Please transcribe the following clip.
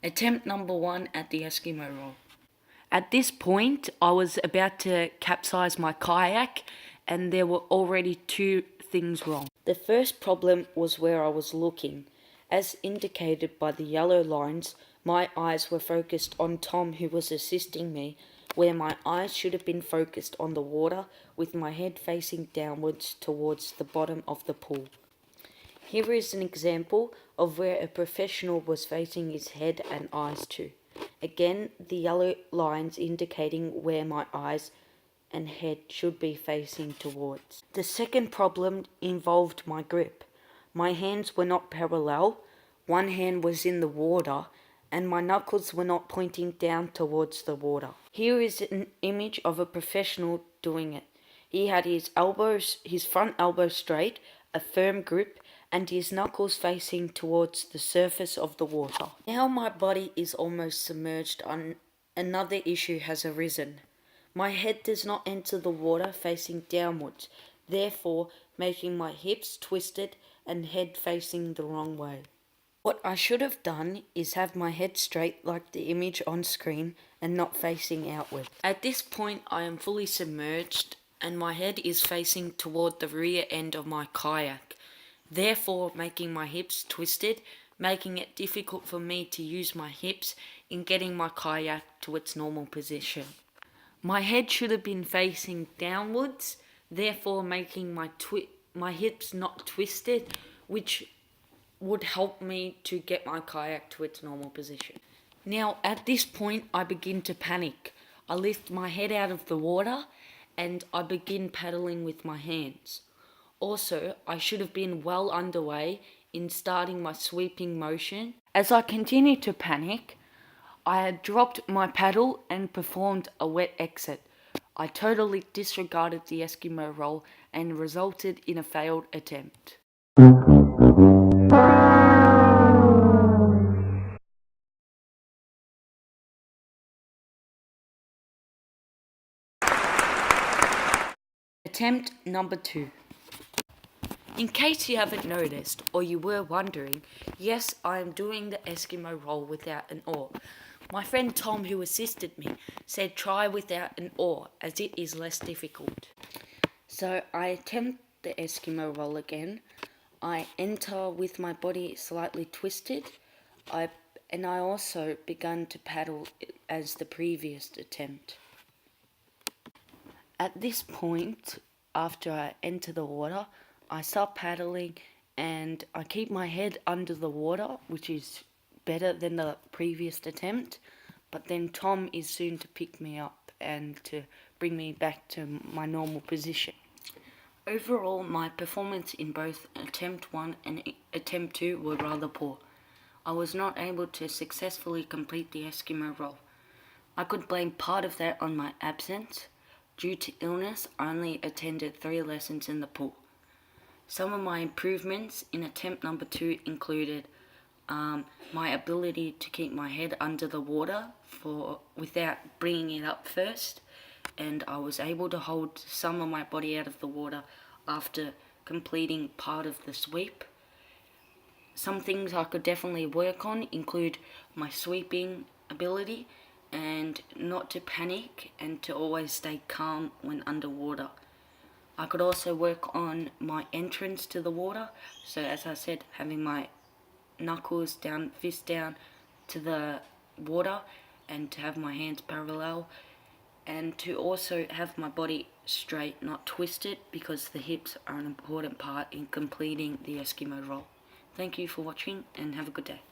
Attempt number 1 at the Eskimo roll. At this point, I was about to capsize my kayak and there were already two things wrong. The first problem was where I was looking. As indicated by the yellow lines, my eyes were focused on Tom, who was assisting me, where my eyes should have been focused on the water with my head facing downwards towards the bottom of the pool. Here is an example of where a professional was facing his head and eyes to. Again, the yellow lines indicating where my eyes and head should be facing towards. The second problem involved my grip. My hands were not parallel, one hand was in the water, and my knuckles were not pointing down towards the water. Here is an image of a professional doing it. He had his front elbow straight, a firm grip, and his knuckles facing towards the surface of the water. Now my body is almost submerged, another issue has arisen. My head does not enter the water facing downwards, therefore making my hips twisted and head facing the wrong way. What I should have done is have my head straight like the image on screen and not facing outward. At this point I am fully submerged and my head is facing toward the rear end of my kayak, therefore making my hips twisted, making it difficult for me to use my hips in getting my kayak to its normal position. My head should have been facing downwards, therefore making my hips not twisted, which would help me to get my kayak to its normal position. Now at this point I begin to panic. I lift my head out of the water and I begin paddling with my hands. Also, I should have been well underway in starting my sweeping motion. As I continued to panic, I had dropped my paddle and performed a wet exit. I totally disregarded the Eskimo roll and resulted in a failed attempt. Attempt number 2. In case you haven't noticed or you were wondering, yes, I am doing the Eskimo roll without an oar. My friend Tom, who assisted me, said try without an oar as it is less difficult. So I attempt the Eskimo roll again. I enter with my body slightly twisted. I also began to paddle as the previous attempt. At this point, after I enter the water, I start paddling and I keep my head under the water, which is better than the previous attempt, but then Tom is soon to pick me up and to bring me back to my normal position. Overall, my performance in both attempt 1 and attempt 2 were rather poor. I was not able to successfully complete the Eskimo roll. I could blame part of that on my absence. Due to illness, I only attended 3 lessons in the pool. Some of my improvements in attempt number 2 included my ability to keep my head under the water without bringing it up first, and I was able to hold some of my body out of the water after completing part of the sweep. Some things I could definitely work on include my sweeping ability and not to panic and to always stay calm when underwater. I could also work on my entrance to the water, so as I said, having my knuckles down, fist down to the water and to have my hands parallel, and to also have my body straight, not twisted, because the hips are an important part in completing the Eskimo roll. Thank you for watching and have a good day.